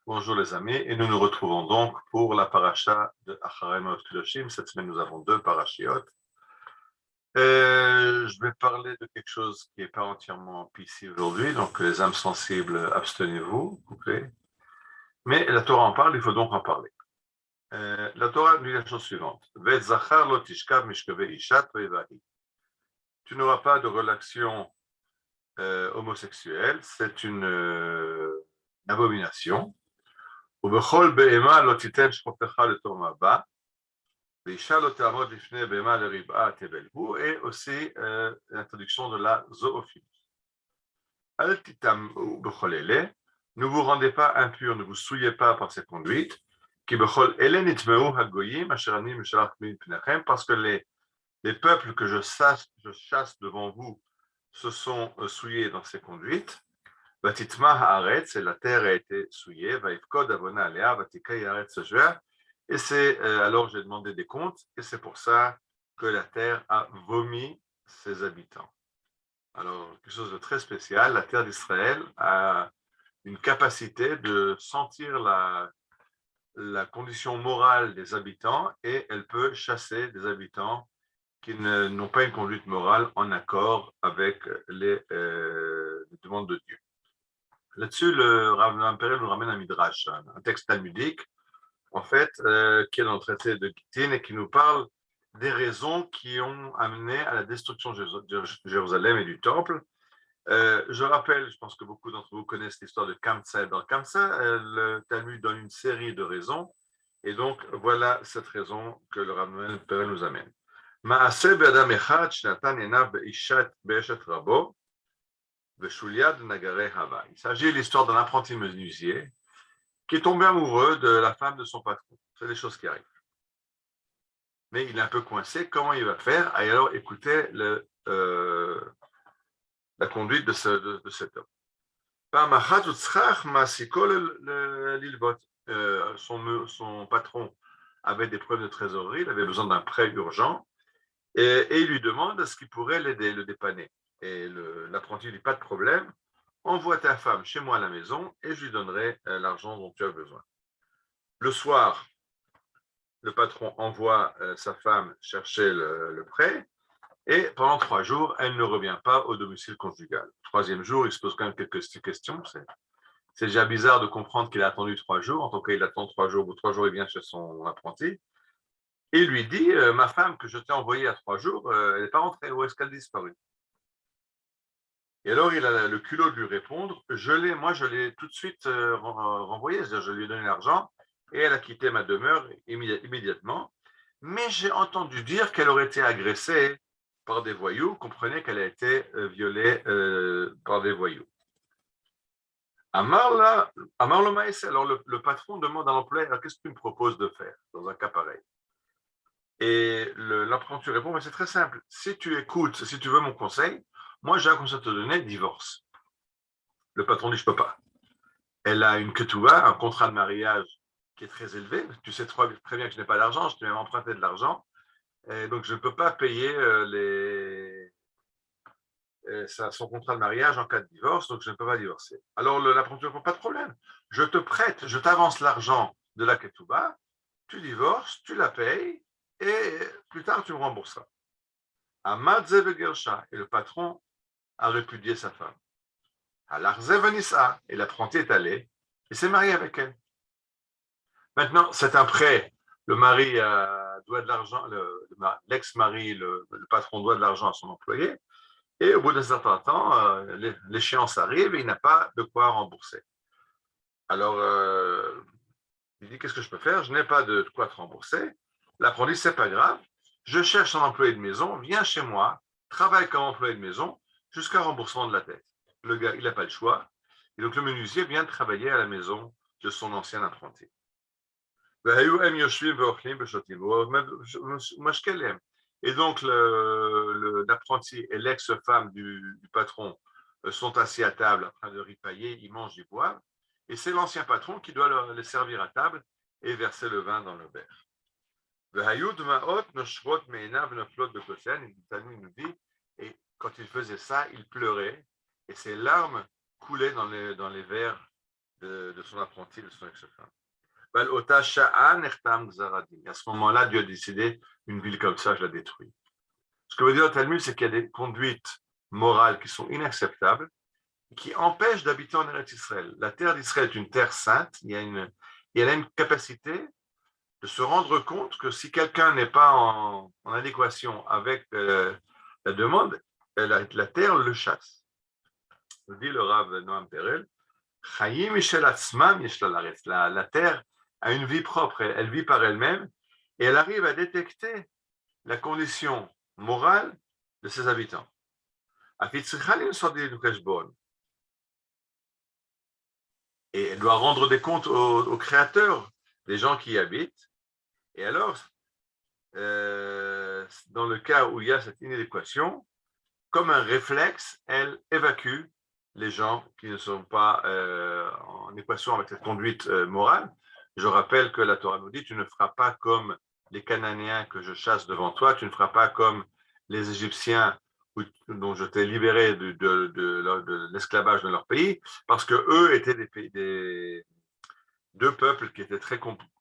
Bonjour les amis, et nous nous retrouvons donc pour la paracha de Acharei Mot Kedoshim. Cette semaine, nous avons deux parachiotes. Je vais parler de quelque chose qui n'est pas entièrement PC aujourd'hui, donc les âmes sensibles, abstenez-vous, s'il vous plaît. Mais la Torah en parle, il faut donc en parler. La Torah nous dit la chose suivante. Vet zachar lo tishkav mishkeve ishat ve'evahi. Tu n'auras pas de relation homosexuelle, c'est une abomination. ובכל בהמה לא תיתן שכבתך לתור מבא, ואישה לא תעמוד לפני בהמה לרבעה תבלעו, et aussi l'introduction de la zoophilie. אל תטמאו בכל אלה, ne vous rendez pas impurs, ne vous souillez pas par ces conduites, כי בכל אלה נטמאו הגויים אשר אני משלח מפניכם, parce que les peuples que je chasse devant vous se sont souillés dans ces conduites. Vatitma haaretz, et la terre a été souillée, vaifkod avona alea, vatikai haaretz shver, et c'est alors j'ai demandé des comptes, et c'est pour ça que la terre a vomi ses habitants. Alors, quelque chose de très spécial, la terre d'Israël a une capacité de sentir la condition morale des habitants, et elle peut chasser des habitants qui n'ont pas une conduite morale en accord avec les demandes de Dieu. Là-dessus, le Rav Impérial nous ramène un midrash, un texte talmudique, en fait, qui est dans le traité de Gittin et qui nous parle des raisons qui ont amené à la destruction de Jérusalem et du temple. Je rappelle, je pense que beaucoup d'entre vous connaissent l'histoire de Kamsa. Dans Kamsa, le Talmud donne une série de raisons, et donc voilà cette raison que le Rav Impérial nous amène. Ma'aseh be'adam echad shnatan enav be'ishat be'eshet rabo. Il s'agit de l'histoire d'un apprenti menuisier qui est tombé amoureux de la femme de son patron. C'est des choses qui arrivent. Mais il est un peu coincé. Comment il va faire? Et alors, écoutez la conduite de cet homme. Son patron avait des problèmes de trésorerie, il avait besoin d'un prêt urgent, et il lui demande est-ce qu'il pourrait l'aider, le dépanner. Et l'apprenti dit pas de problème, envoie ta femme chez moi à la maison et je lui donnerai l'argent dont tu as besoin. Le soir, le patron envoie sa femme chercher le prêt et pendant 3 jours, elle ne revient pas au domicile conjugal. Troisième jour, il se pose quand même quelques questions. C'est déjà bizarre de comprendre qu'il a attendu 3 jours. En tout cas, il attend 3 jours ou 3 jours, il vient chez son apprenti. Et il lui dit, ma femme que je t'ai envoyée à 3 jours, elle n'est pas rentrée. Où est-ce qu'elle a disparu? Et alors, il a le culot de lui répondre, moi, je l'ai tout de suite renvoyée, c'est-à-dire je lui ai donné l'argent, et elle a quitté ma demeure immédiatement, mais j'ai entendu dire qu'elle aurait été agressée par des voyous, comprenez qu'elle a été violée par des voyous. Amar le maïs, alors le patron demande à l'employé, qu'est-ce que tu me proposes de faire dans un cas pareil? Et l'apprenti répond, c'est très simple, si tu écoutes, si tu veux mon conseil, moi j'ai un conseil à te donner, divorce. Le patron dit, je ne peux pas. Elle a une ketouba, un contrat de mariage qui est très élevé. Tu sais très bien que je n'ai pas d'argent, je t'ai même emprunté de l'argent. Et donc, je ne peux pas payer son contrat de mariage en cas de divorce, donc je ne peux pas divorcer. Alors, l'apprenti ne répond, pas de problème. Je te prête, je t'avance l'argent de la ketouba, tu divorces, tu la payes, et plus tard, tu me rembourseras. Amad Zevegersha, et le patron a répudié sa femme. Et l'apprenti est allé et s'est marié avec elle. Maintenant, c'est un prêt. Le mari doit de l'argent, l'ex-mari, le patron doit de l'argent à son employé. Et au bout d'un certain temps, l'échéance arrive et il n'a pas de quoi rembourser. Alors, il dit, qu'est-ce que je peux faire? Je n'ai pas de quoi te rembourser. L'apprenti, c'est pas grave. Je cherche un employé de maison, viens chez moi, travaille comme employé de maison jusqu'à remboursement de la dette. Le gars, il n'a pas le choix. Et donc, le menuisier vient travailler à la maison de son ancien apprenti. Et donc, l'apprenti et l'ex-femme du patron sont assis à table en train de ripailler, ils mangent du bois. Et c'est l'ancien patron qui doit les servir à table et verser le vin dans le verre. Et quand il faisait ça, il pleurait et ses larmes coulaient dans les verres de son apprenti, de son ex-femme. À ce moment-là, Dieu a décidé, une ville comme ça, je la détruis. Ce que veut dire le Talmud, c'est qu'il y a des conduites morales qui sont inacceptables, qui empêchent d'habiter en Eretz Israël. La terre d'Israël est une terre sainte, elle a une capacité de se rendre compte que si quelqu'un n'est pas en adéquation avec la demande, la terre le chasse. Dit le Rav Noam Perel, la terre a une vie propre, elle vit par elle-même et elle arrive à détecter la condition morale de ses habitants. Et elle doit rendre des comptes au créateur des gens qui y habitent. Et alors, dans le cas où il y a cette inadéquation, comme un réflexe, elle évacue les gens qui ne sont pas en équation avec cette conduite morale. Je rappelle que la Torah nous dit, tu ne feras pas comme les Cananéens que je chasse devant toi, tu ne feras pas comme les Égyptiens dont je t'ai libéré de l'esclavage de leur pays, parce que eux étaient deux peuples qui étaient très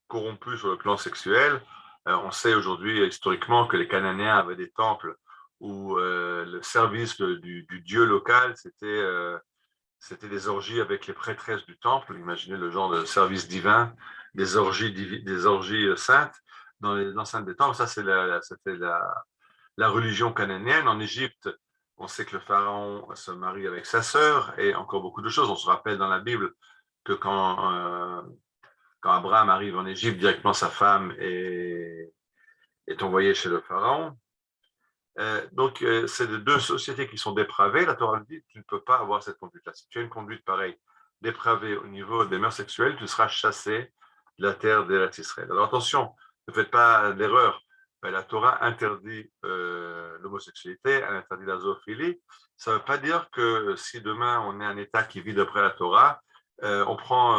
corrompus sur le plan sexuel. On sait aujourd'hui historiquement que les Cananéens avaient des temples où le service du dieu local, c'était des orgies avec les prêtresses du temple. Imaginez le genre de service divin, des orgies saintes dans l'enceinte des temples. Ça, c'était la religion cananéenne. En Égypte, on sait que le pharaon se marie avec sa sœur et encore beaucoup de choses. On se rappelle dans la Bible que quand Abraham arrive en Égypte, directement sa femme est envoyée chez le pharaon. Donc, c'est de deux sociétés qui sont dépravées. La Torah dit tu ne peux pas avoir cette conduite-là. Si tu as une conduite pareille, dépravée au niveau des mœurs sexuelles, tu seras chassé de la terre d'Eretz Israël. Alors attention, ne faites pas l'erreur. La Torah interdit l'homosexualité, elle interdit la zoophilie. Ça ne veut pas dire que si demain on est un État qui vit d'après la Torah, on prend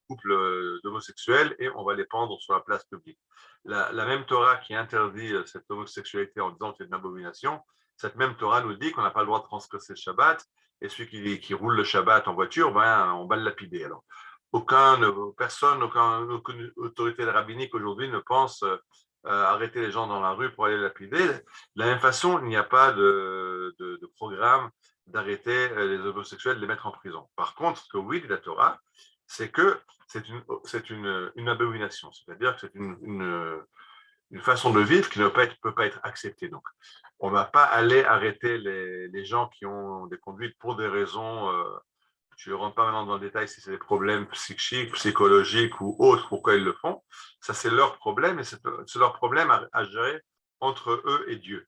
couple d'homosexuels et on va les pendre sur la place publique. La même Torah qui interdit cette homosexualité en disant que c'est une abomination, cette même Torah nous dit qu'on n'a pas le droit de transgresser le Shabbat et celui qui roule le Shabbat en voiture, ben, on va le lapider. Alors, aucune autorité rabbinique aujourd'hui ne pense arrêter les gens dans la rue pour aller lapider. De la même façon, il n'y a pas de programme d'arrêter les homosexuels, de les mettre en prison. Par contre, ce que oui dit la Torah, c'est que c'est une abomination, c'est-à-dire que c'est une façon de vivre qui ne peut pas être acceptée. Donc, on ne va pas aller arrêter les gens qui ont des conduites pour des raisons, je ne rentre pas maintenant dans le détail si c'est des problèmes psychiques, psychologiques ou autres, pourquoi ils le font. Ça, c'est leur problème et c'est leur problème à gérer entre eux et Dieu.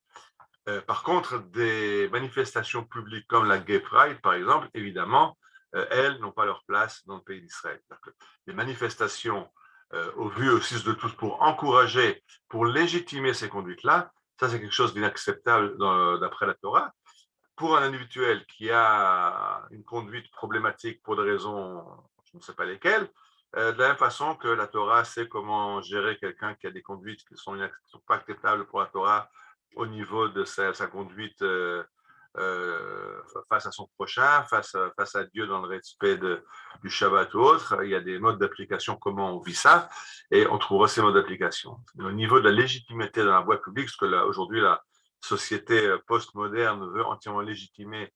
Par contre, des manifestations publiques comme la Gay Pride, par exemple, évidemment, elles n'ont pas leur place dans le pays d'Israël. Les manifestations au vu au 6 de tous pour encourager, pour légitimer ces conduites-là, ça c'est quelque chose d'inacceptable d'après la Torah. Pour un individuel qui a une conduite problématique pour des raisons, je ne sais pas lesquelles, de la même façon que la Torah sait comment gérer quelqu'un qui a des conduites qui ne sont pas acceptables pour la Torah au niveau de sa conduite face à son prochain, face à Dieu dans le respect du Shabbat ou autre. Il y a des modes d'application, comment on vit ça, et on trouvera ces modes d'application. Au niveau de la légitimité dans la voie publique, parce que là, aujourd'hui, la société postmoderne veut entièrement légitimer,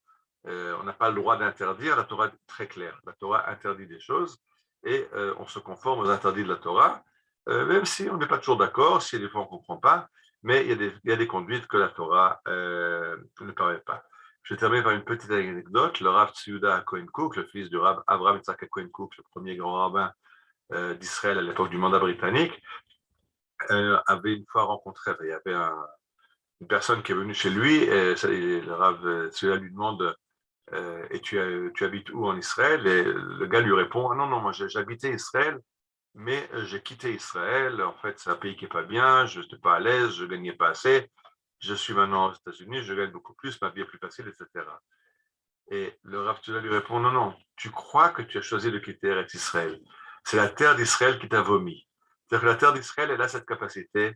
on n'a pas le droit d'interdire, la Torah est très claire. La Torah interdit des choses et on se conforme aux interdits de la Torah, même si on n'est pas toujours d'accord, si des fois on ne comprend pas, mais il y a des conduites que la Torah ne permet pas. Je vais terminer par une petite anecdote. Le Rav Tzviuda Cohen Cook, le fils du Rav Avraham Yitzhak Cohen Cook, le premier grand rabbin d'Israël à l'époque du mandat britannique, avait une fois rencontré, il y avait une personne qui est venue chez lui, et le Rav Tzviuda lui demande et tu habites où en Israël? Et le gars lui répond, ah non, non, moi j'habitais Israël, mais j'ai quitté Israël. En fait, c'est un pays qui n'est pas bien, je n'étais pas à l'aise, je ne gagnais pas assez. Je suis maintenant aux États-Unis, je gagne beaucoup plus, ma vie est plus facile, etc. Et le Rav Tzviuda lui répond, non, non, tu crois que tu as choisi de quitter Eretz Israël. C'est la terre d'Israël qui t'a vomi. C'est-à-dire que la terre d'Israël, elle a cette capacité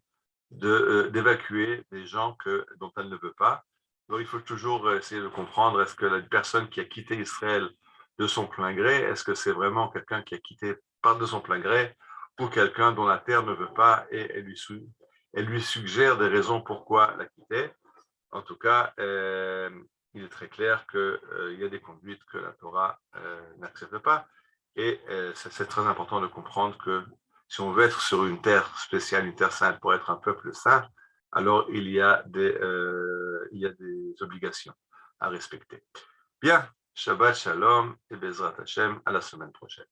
d'évacuer des gens dont elle ne veut pas. Donc, il faut toujours essayer de comprendre, est-ce que la personne qui a quitté Israël de son plein gré? Est-ce que c'est vraiment quelqu'un qui a quitté de son plein gré ou quelqu'un dont la terre ne veut pas et elle lui suggère des raisons pourquoi la quitter? En tout cas, il est très clair qu'il y a des conduites que la Torah n'accepte pas. Et c'est très important de comprendre que si on veut être sur une terre spéciale, une terre sainte, pour être un peuple saint, alors il y a des obligations à respecter. Bien, Shabbat Shalom et Bezrat Hashem, à la semaine prochaine.